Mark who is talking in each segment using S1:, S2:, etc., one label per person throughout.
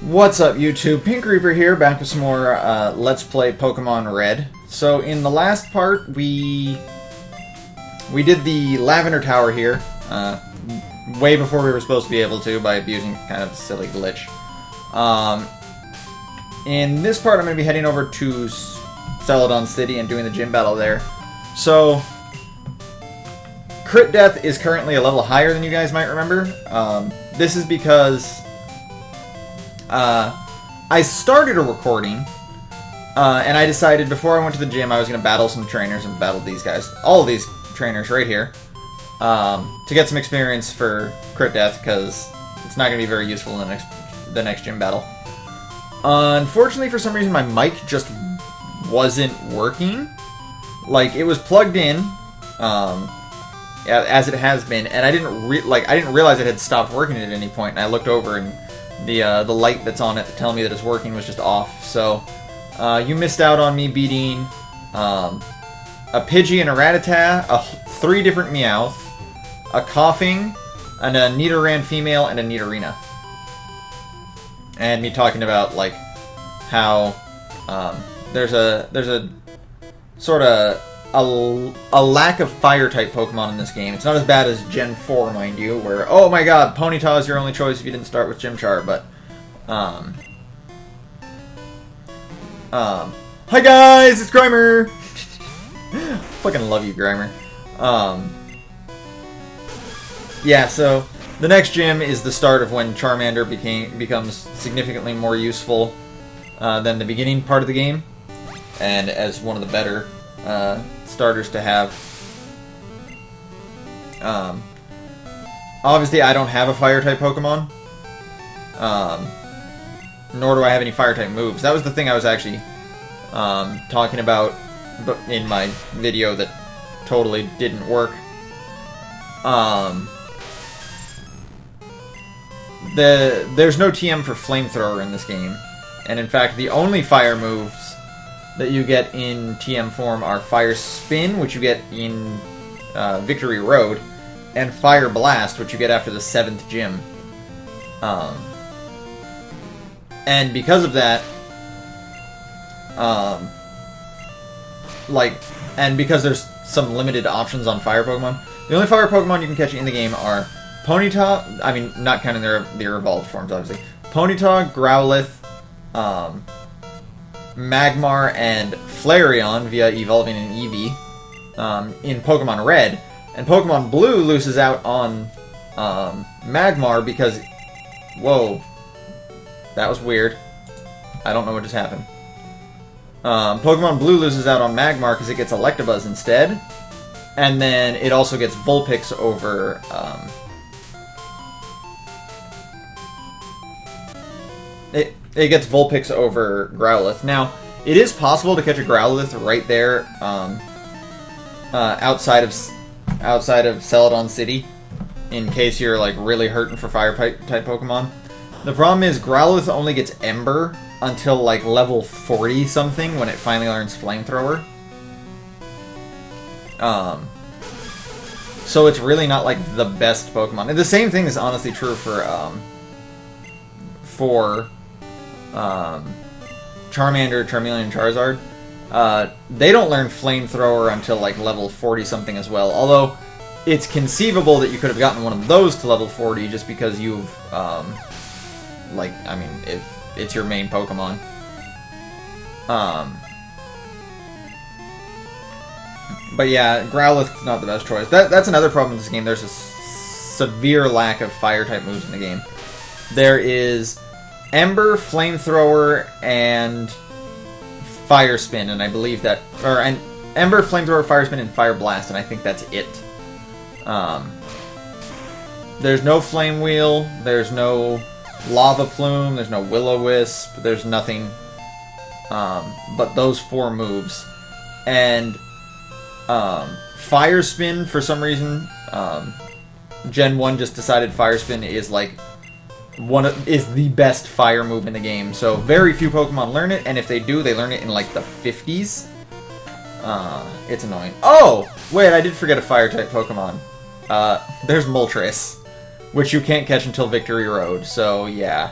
S1: What's up, YouTube? Pink Reaper here, back with some more Let's Play Pokemon Red. So in the last part, we did the Lavender Tower here, way before we were supposed to be able to, by abusing kind of a silly glitch. In this part, I'm going to be heading over to Celadon City and doing the gym battle there. So, Crit Death is currently a level higher than you guys might remember. This is because I started a recording, and I decided before I went to the gym I was going to battle some trainers and battle these guys. All of these trainers right here. To get some experience for Crit Death, because it's not going to be very useful in the next gym battle. Unfortunately, for some reason, my mic just wasn't working. Like, it was plugged in, as it has been, and I didn't realize it had stopped working at any point. And I looked over, and the light that's on it telling me that it's working was just off. So, you missed out on me beating a Pidgey and a Rattata, 3 different Meowth, a Coughing, and a Nidoran female, and a Nidorina. And me talking about, like, how there's a sort of a lack of Fire-type Pokemon in this game. It's not as bad as Gen 4, mind you, where, oh my god, Ponyta is your only choice if you didn't start with Chimchar, but, hi guys, it's Grimer! Fucking love you, Grimer. Yeah, so, the next gym is the start of when Charmander becomes significantly more useful than the beginning part of the game, and as one of the better starters to have. Obviously, I don't have a Fire-type Pokemon, nor do I have any Fire-type moves. That was the thing I was actually talking about in my video that totally didn't work. There's no TM for Flamethrower in this game, and in fact, the only fire moves that you get in TM form are Fire Spin, which you get in Victory Road, and Fire Blast, which you get after the 7th gym. And because of that, and because there's some limited options on Fire Pokemon, the only Fire Pokemon you can catch in the game are Ponyta, I mean, not counting their evolved forms, obviously. Ponyta, Growlithe, Magmar, and Flareon via evolving an Eevee in Pokemon Red. And Pokemon Blue loses out on Magmar because... Whoa. That was weird. I don't know what just happened. Pokemon Blue loses out on Magmar because it gets Electabuzz instead. And then it also gets Vulpix over... It gets Vulpix over Growlithe. Now, it is possible to catch a Growlithe right there, outside of Celadon City, in case you're like really hurting for Fire-type Pokemon. The problem is Growlithe only gets Ember until like level 40 something when it finally learns Flamethrower. So it's really not like the best Pokemon. And the same thing is honestly true for Charmander, Charmeleon, and Charizard. They don't learn Flamethrower until like level 40 something as well. Although it's conceivable that you could have gotten one of those to level 40 just because you've if it's your main Pokemon. But yeah, Growlithe's not the best choice. That's another problem in this game. There's a severe lack of Fire-type moves in the game. There is Ember, Flamethrower, and Fire Spin, and I believe that... and Ember, Flamethrower, Fire Spin, and Fire Blast, and I think that's it. There's no Flame Wheel, there's no Lava Plume, there's no Will-O-Wisp, there's nothing but those 4 moves. And Fire Spin, for some reason, Gen 1 just decided Fire Spin is like... is the best fire move in the game, so very few Pokemon learn it, and if they do, they learn it in like the 50s. It's annoying. Oh! Wait, I did forget a Fire-type Pokemon. There's Moltres, which you can't catch until Victory Road, so yeah.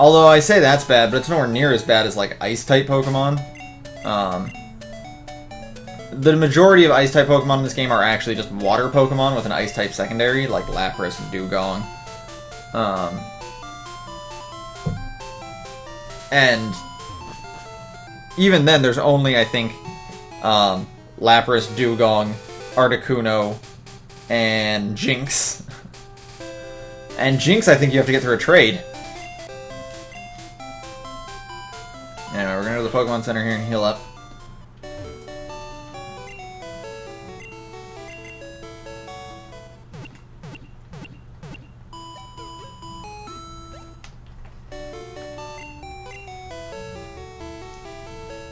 S1: Although I say that's bad, but it's nowhere near as bad as, like, Ice-type Pokemon. The majority of Ice-type Pokemon in this game are actually just Water Pokemon with an Ice-type secondary, like Lapras and Dugong. And even then, there's only, I think, Lapras, Dugong, Articuno, and Jinx. And Jinx, I think you have to get through a trade. Anyway, we're gonna go to the Pokemon Center here and heal up.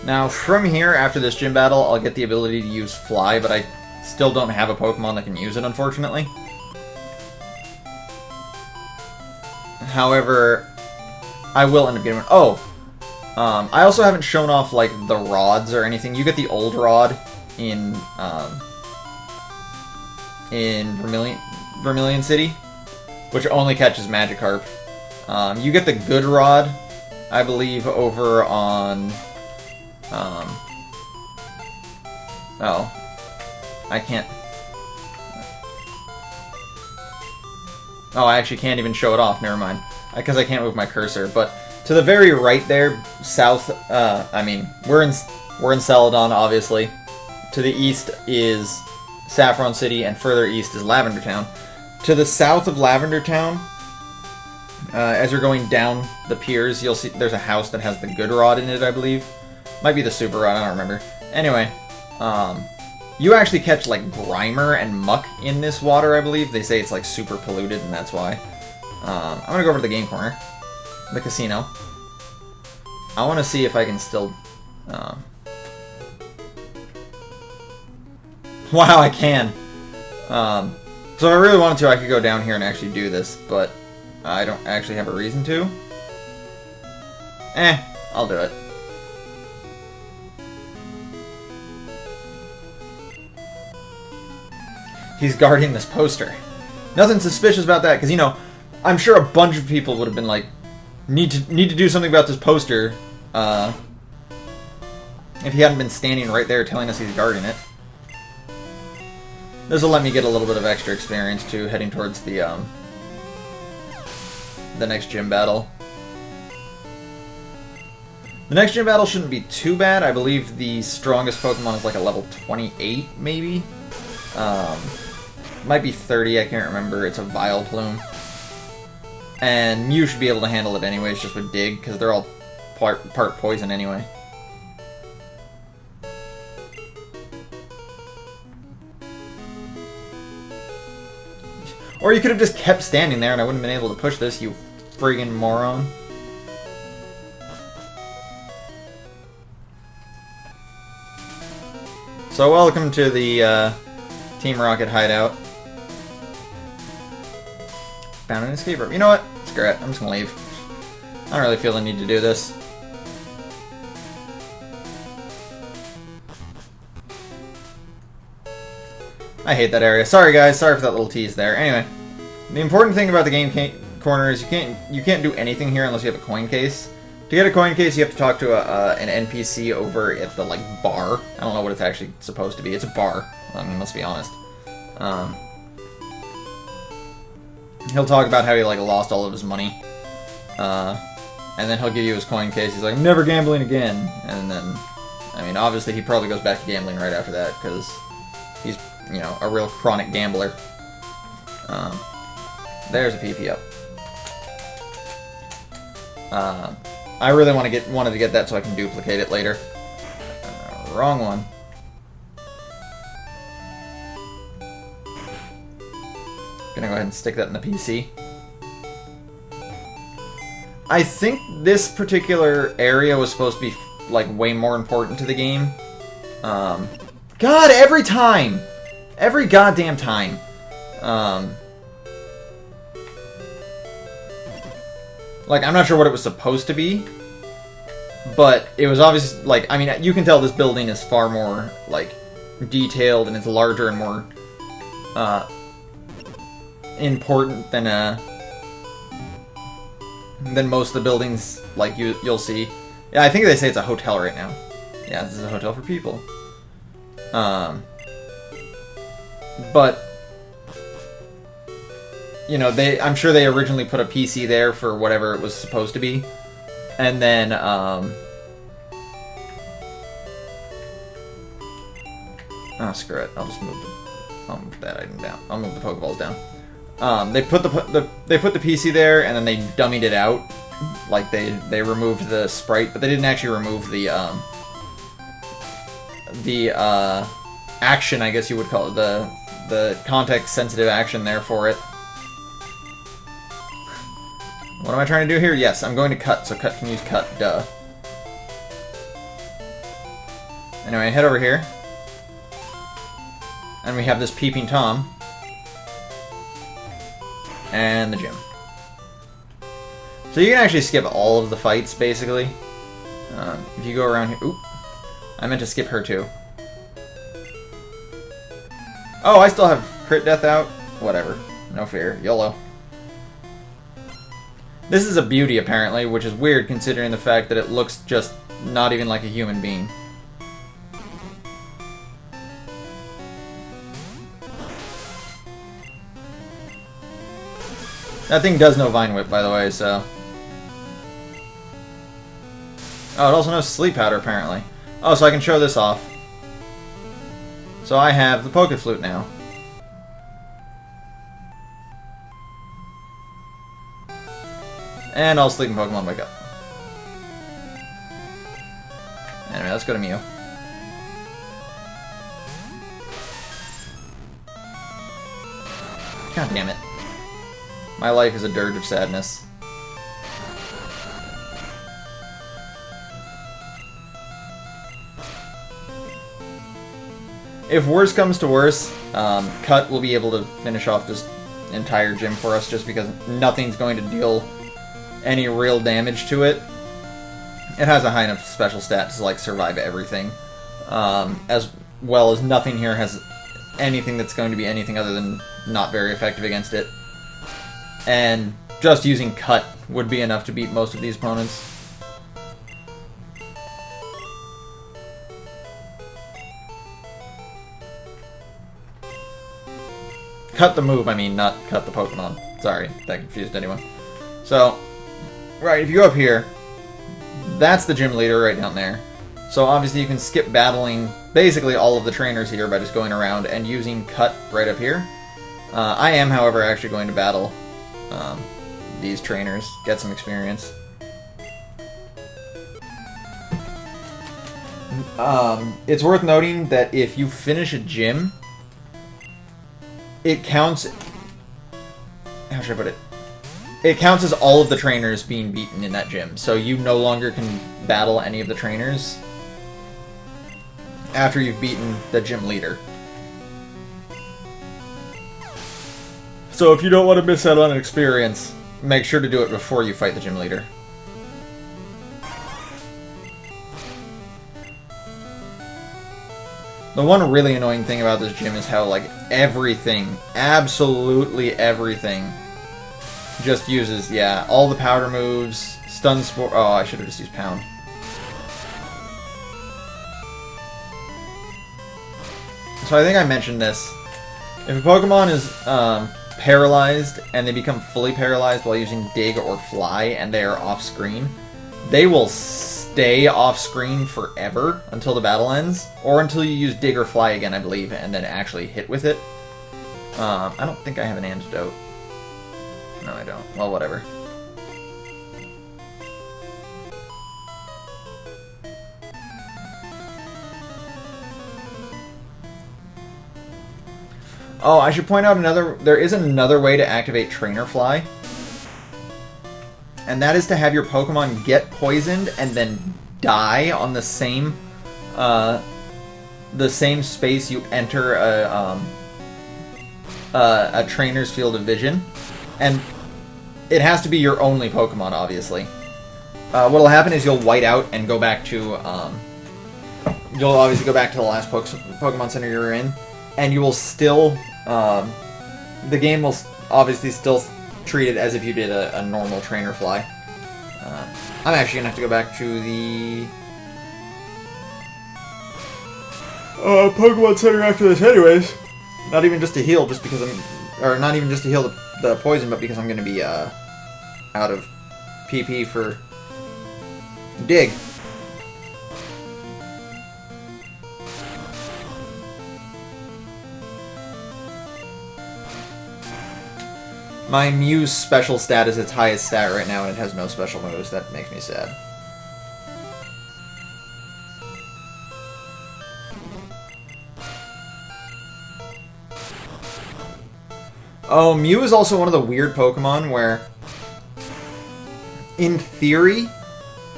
S1: Now, from here, after this gym battle, I'll get the ability to use Fly, but I still don't have a Pokemon that can use it, unfortunately. However, I will end up getting one. Oh! I also haven't shown off, like, the rods or anything. You get the old rod in Vermilion City, which only catches Magikarp. You get the good rod, I believe, over on... oh. I can't... Oh, I actually can't even show it off, never mind. Because I can't move my cursor, but to the very right there, south, I mean, we're in Celadon, obviously. To the east is Saffron City, and further east is Lavender Town. To the south of Lavender Town, as you're going down the piers, you'll see there's a house that has the good rod in it, I believe. Might be the super rod, I don't remember. Anyway, you actually catch, like, Grimer and Muck in this water, I believe. They say it's, like, super polluted, and that's why. I'm gonna go over to the game corner. The casino. I want to see if I can still... Wow, I can! So if I really wanted to, I could go down here and actually do this, but I don't actually have a reason to. I'll do it. He's guarding this poster. Nothing suspicious about that, because, you know, I'm sure a bunch of people would have been like, need to do something about this poster, if he hadn't been standing right there telling us he's guarding it. This will let me get a little bit of extra experience, too, heading towards the next gym battle. The next gym battle shouldn't be too bad. I believe the strongest Pokemon is like a level 28, maybe? Might be 30, I can't remember. It's a Vileplume. And Mew should be able to handle it anyways, just with Dig, because they're all part poison anyway. Or you could have just kept standing there and I wouldn't have been able to push this, you friggin' moron. So welcome to the Team Rocket hideout. Found an escape rope. You know what? Screw it. I'm just gonna leave. I don't really feel the need to do this. I hate that area. Sorry guys, sorry for that little tease there. Anyway, the important thing about the game corner is you can't do anything here unless you have a coin case. To get a coin case, you have to talk to an NPC over at the, like, bar. I don't know what it's actually supposed to be. It's a bar. I mean, let's be honest. He'll talk about how he, like, lost all of his money. And then he'll give you his coin case. He's like, I'm never gambling again. And then, I mean, obviously he probably goes back to gambling right after that, because he's, you know, a real chronic gambler. There's a PP up. I really wanted to get that so I can duplicate it later. Wrong one. Gonna go ahead and stick that in the PC. I think this particular area was supposed to be, like, way more important to the game. God, every time! Every goddamn time. Like, I'm not sure what it was supposed to be, but it was obvious, like, I mean, you can tell this building is far more, like, detailed, and it's larger and more, important than than most of the buildings like you'll see. Yeah, I think they say it's a hotel right now. Yeah, this is a hotel for people. But you know, I'm sure they originally put a PC there for whatever it was supposed to be, and then oh, screw it. I'll just move that item down. I'll move the Pokeballs down. They put the PC there, and then they dummied it out. Like they removed the sprite, but they didn't actually remove the action, I guess you would call it, the context sensitive action there for it. What am I trying to do here? Yes, I'm going to cut, so cut can use cut, duh. Anyway, head over here. And we have this Peeping Tom. And the gym. So you can actually skip all of the fights, basically. If you go around here... Oop. I meant to skip her, too. Oh, I still have crit death out? Whatever. No fear. YOLO. This is a beauty, apparently, which is weird considering the fact that it looks just not even like a human being. That thing does know Vine Whip, by the way, so... Oh, it also knows Sleep Powder, apparently. Oh, so I can show this off. So I have the Poke Flute now. And all sleeping Pokemon wake up. Anyway, let's go to Mew. God damn it. My life is a dirge of sadness. If worse comes to worse, Cut will be able to finish off this entire gym for us just because nothing's going to deal any real damage to it. It has a high enough special stat to like survive everything. As well as nothing here has anything that's going to be anything other than not very effective against it. And just using Cut would be enough to beat most of these opponents. Cut the move, I mean, not cut the Pokemon. Sorry, that confused anyone. So, right, if you go up here, that's the gym leader right down there. So obviously you can skip battling basically all of the trainers here by just going around and using Cut right up here. I am, however, actually going to battle these trainers, get some experience. It's worth noting that if you finish a gym, it counts... How should I put it? It counts as all of the trainers being beaten in that gym, so you no longer can battle any of the trainers after you've beaten the gym leader. So if you don't want to miss out on an experience, make sure to do it before you fight the gym leader. The one really annoying thing about this gym is how, like, everything, absolutely everything, just uses, yeah, all the powder moves, stun spore... Oh, I should have just used Pound. So I think I mentioned this. If a Pokemon is paralyzed, and they become fully paralyzed while using Dig or Fly, and they are off-screen, they will stay off-screen forever until the battle ends, or until you use Dig or Fly again, I believe, and then actually hit with it. I don't think I have an antidote. No, I don't. Well, whatever. Oh, I should point out there is another way to activate Trainer Fly. And that is to have your Pokemon get poisoned and then die on the same space you enter a trainer's field of vision. And it has to be your only Pokemon, obviously. What'll happen is you'll white out and go back to you'll obviously go back to the last Pokemon Center you were in, and you will still the game will obviously still treat it as if you did a normal Trainer Fly. I'm actually gonna have to go back to the Pokemon Center after this anyways. Not even just to heal, just because or not even just to heal the poison, but because I'm gonna be, out of PP for Dig. My Mew's special stat is its highest stat right now, and it has no special moves. That makes me sad. Oh, Mew is also one of the weird Pokemon where, in theory,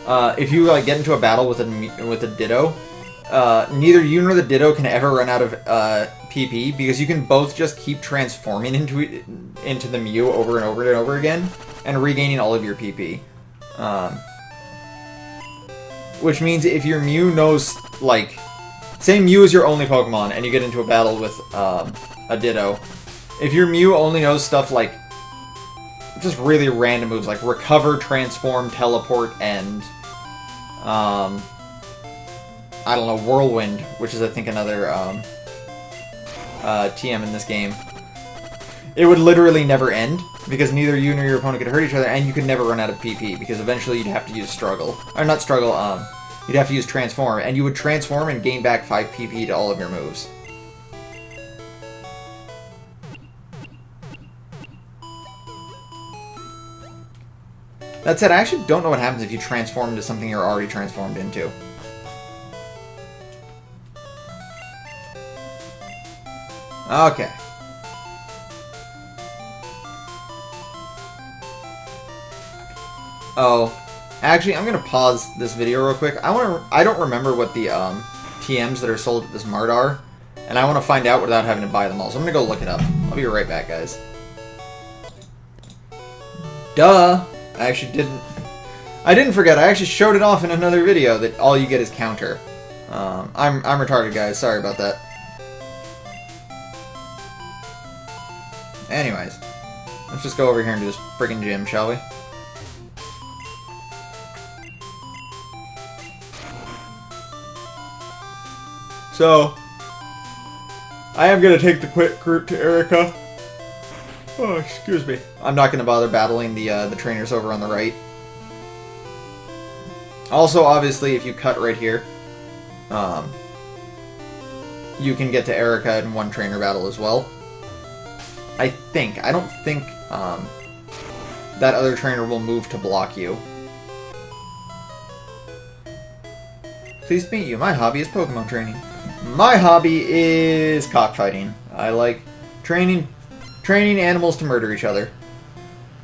S1: if you like get into a battle with a Ditto, neither you nor the Ditto can ever run out of PP because you can both just keep transforming into the Mew over and over and over again and regaining all of your PP. Which means if your Mew knows, like, say Mew is your only Pokemon and you get into a battle with a Ditto, if your Mew only knows stuff like just really random moves like Recover, Transform, Teleport, and I don't know, Whirlwind, which is I think another TM in this game, it would literally never end because neither you nor your opponent could hurt each other, and you could never run out of PP because eventually you'd have to use Struggle, or not Struggle, you'd have to use Transform, and you would transform and gain back 5 PP to all of your moves. That said, I actually don't know what happens if you transform into something you're already transformed into. Okay. Oh, actually, I'm gonna pause this video real quick. I don't remember what the TMs that are sold at this mart are, and I want to find out without having to buy them all. So I'm gonna go look it up. I'll be right back, guys. Duh! I didn't forget. I actually showed it off in another video that all you get is counter. I'm retarded, guys. Sorry about that. Anyways, let's just go over here into this friggin' gym, shall we? So, I am gonna take the quick route to Erica. Oh, excuse me. I'm not gonna bother battling the trainers over on the right. Also, obviously, if you cut right here, you can get to Erica in one trainer battle as well. I don't think that other trainer will move to block you. Pleased to meet you. My hobby is Pokemon training. My hobby is cockfighting. I like training animals to murder each other.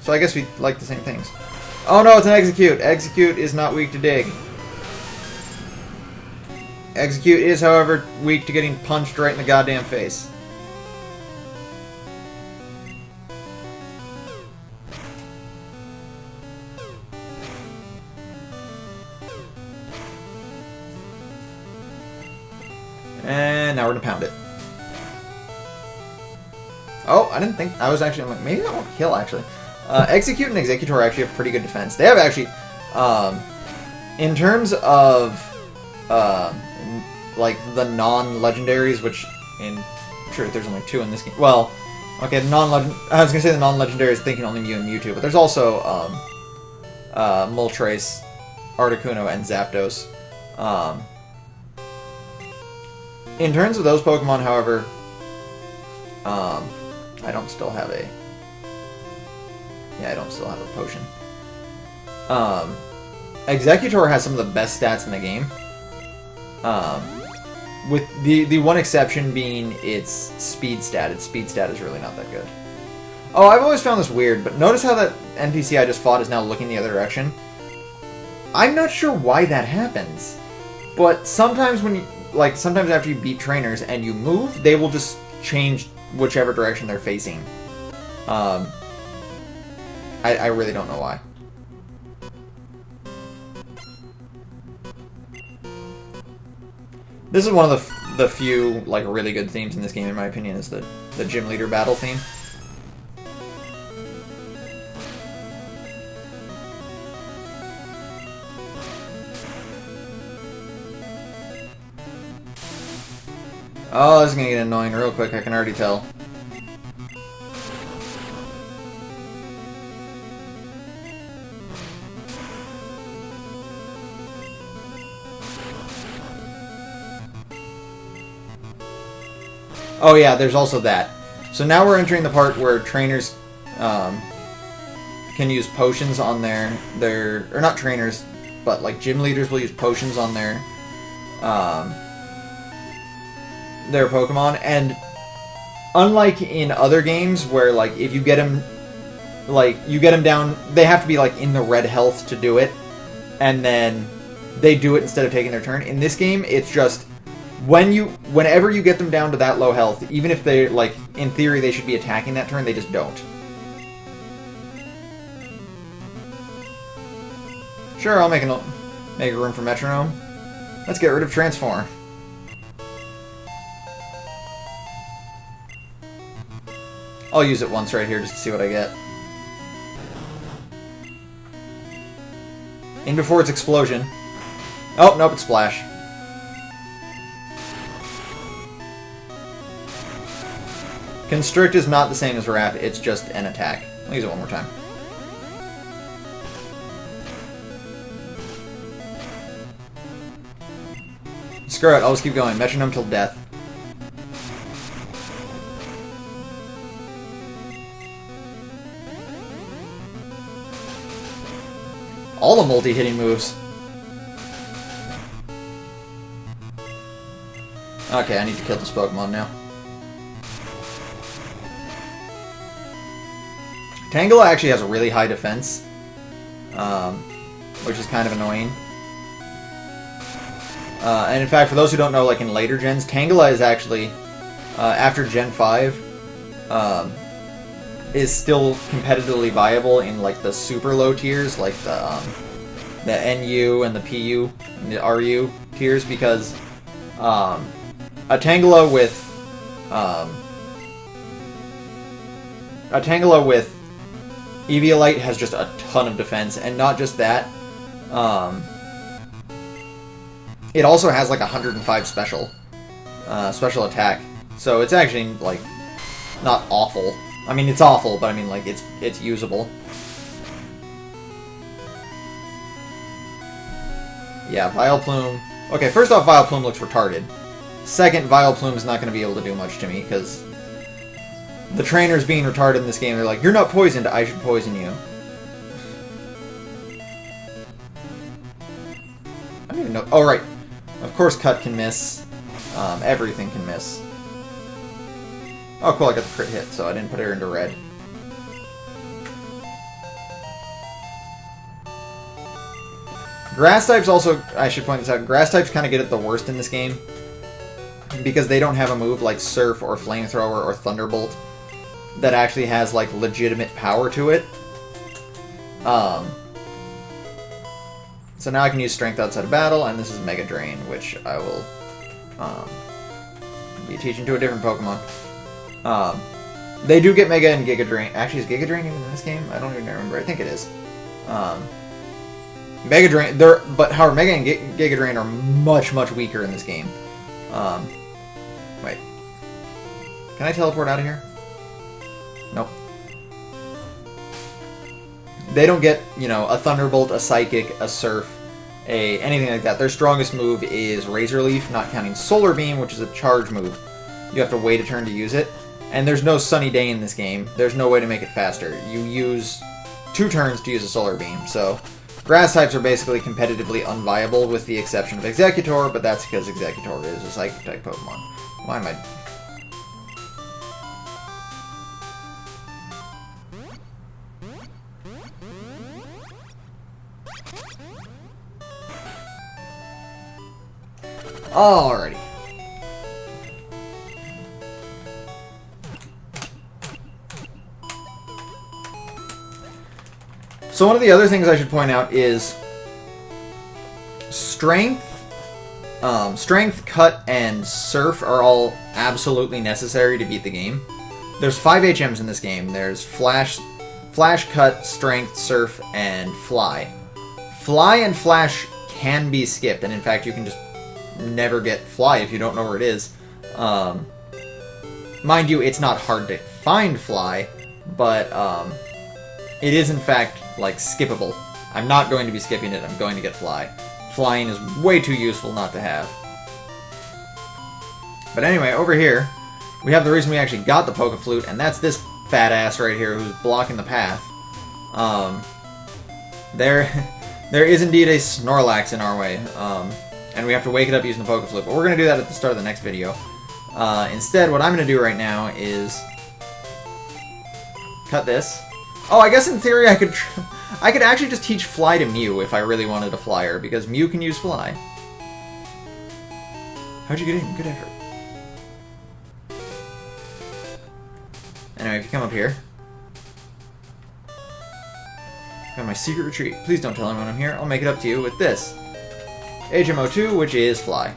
S1: So I guess we like the same things. Oh no, it's an Execute. Execute is not weak to Dig. Execute is, however, weak to getting punched right in the goddamn face. And now we're gonna pound it. Oh, I didn't think... I was actually... I'm like, maybe that won't kill, actually. Execute and Executor actually have pretty good defense. They have actually... in terms of... like, the non-legendaries, which, in truth, there's only 2 in this game. Well, okay, the non-legend... I was gonna say the non-legendaries thinking only Mew and Mewtwo, but there's also, Moltres, Articuno, and Zapdos. In terms of those Pokemon, however... I don't still have a... Yeah, I don't still have a potion. Executor has some of the best stats in the game. With the one exception being its speed stat. Its speed stat is really not that good. Oh, I've always found this weird, but notice how that NPC I just fought is now looking the other direction? I'm not sure why that happens. But sometimes when you... Like, sometimes after you beat trainers and you move, they will just change whichever direction they're facing. I really don't know why. This is one of the few, like, really good themes in this game, in my opinion, is the gym leader battle theme. Oh, this is gonna get annoying real quick, I can already tell. Oh yeah, there's also that. So now we're entering the part where trainers can use potions on their or not trainers, but like gym leaders will use potions on their Pokemon. And unlike in other games where like if you get them, like you get them down, they have to be like in the red health to do it, and then they do it instead of taking their turn. In this game, it's just whenever you get them down to that low health, even if they like in theory they should be attacking that turn, they just don't. Sure, I'll make a room for Metronome. Let's get rid of Transform. I'll use it once right here just to see what I get. In before its explosion. Oh, nope, it's Splash. Constrict is not the same as Wrap, it's just an attack. I'll use it one more time. Screw it, I'll just keep going. Metronome till death. All the multi-hitting moves. Okay, I need to kill this Pokemon now. Tangela actually has a really high defense, which is kind of annoying. And in fact, for those who don't know, like in later gens, Tangela is actually, after Gen 5, is still competitively viable in like the super low tiers, like the NU and the PU and the RU tiers, because a Tangela with Eviolite has just a ton of defense, and not just that. It also has like 105 special attack, so it's actually like not awful. I mean, it's awful, but I mean like it's usable. Yeah, Vileplume. Okay, first off, Vileplume looks retarded. Second, Vileplume is not going to be able to do much to me because the trainers being retarded in this game, they're like, "You're not poisoned. I should poison you." I don't even know. Oh right. Of course Cut can miss. Everything can miss. Oh cool, I got the crit hit, so I didn't put her into red. Grass types also, I should point this out, grass types kind of get it the worst in this game. Because they don't have a move like Surf or Flamethrower or Thunderbolt that actually has like legitimate power to it. So now I can use Strength outside of battle, and this is Mega Drain, which I will be teaching to a different Pokemon. They do get Mega and Giga Drain. Actually, is Giga Drain even in this game? I don't even remember. I think it is. Mega Drain, but however, Mega and Giga Drain are much, much weaker in this game. Wait. Can I teleport out of here? Nope. They don't get, you know, a Thunderbolt, a Psychic, a Surf, anything like that. Their strongest move is Razor Leaf, not counting Solar Beam, which is a charge move. You have to wait a turn to use it. And there's no Sunny Day in this game. There's no way to make it faster. You use 2 turns to use a Solar Beam, so grass types are basically competitively unviable with the exception of Exeggutor, but that's because Exeggutor is a Psychic type Pokemon. Why am I... Alrighty. So one of the other things I should point out is Strength, Cut, and Surf are all absolutely necessary to beat the game. There's 5 HMs in this game. There's Flash, Cut, Strength, Surf, and Fly. Fly and Flash can be skipped, and in fact you can just never get Fly if you don't know where it is. Mind you, it's not hard to find Fly, but it is in fact, like, skippable. I'm not going to be skipping it, I'm going to get Fly. Flying is way too useful not to have. But anyway, over here, we have the reason we actually got the Poke-Flute, and that's this fat ass right here who's blocking the path. There is indeed a Snorlax in our way, and we have to wake it up using the Poke-Flute, but we're going to do that at the start of the next video. Instead, what I'm going to do right now is cut this. Oh, I guess in theory I could actually just teach Fly to Mew if I really wanted a Flyer, because Mew can use Fly. How'd you get in? Good effort. Anyway, if you come up here. Got my secret retreat. Please don't tell anyone I'm here. I'll make it up to you with this. HMO2, which is Fly.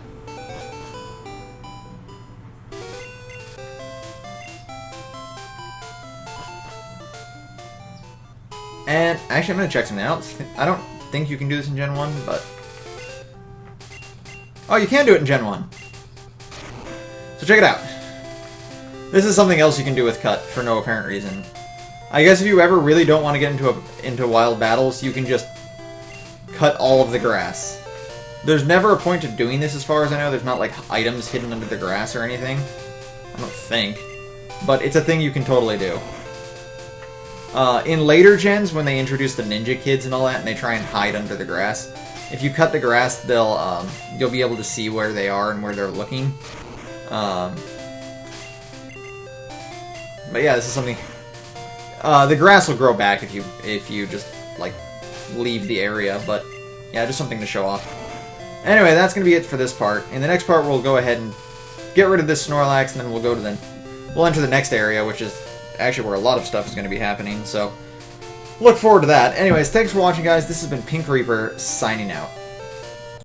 S1: And actually, I'm going to check something else. I don't think you can do this in Gen 1, but... Oh, you can do it in Gen 1. So check it out. This is something else you can do with Cut for no apparent reason. I guess if you ever really don't want to get into wild battles, you can just cut all of the grass. There's never a point to doing this as far as I know. There's not like items hidden under the grass or anything. I don't think. But it's a thing you can totally do. In later gens, when they introduce the ninja kids and all that, and they try and hide under the grass, if you cut the grass, you'll be able to see where they are and where they're looking. But yeah, this is something... the grass will grow back if you just, like, leave the area, but yeah, just something to show off. Anyway, that's going to be it for this part. In the next part, we'll go ahead and get rid of this Snorlax, and then we'll enter the next area, which is actually where a lot of stuff is going to be happening, so look forward to that. Anyways, thanks for watching, guys. This has been Pink Reaper, signing out.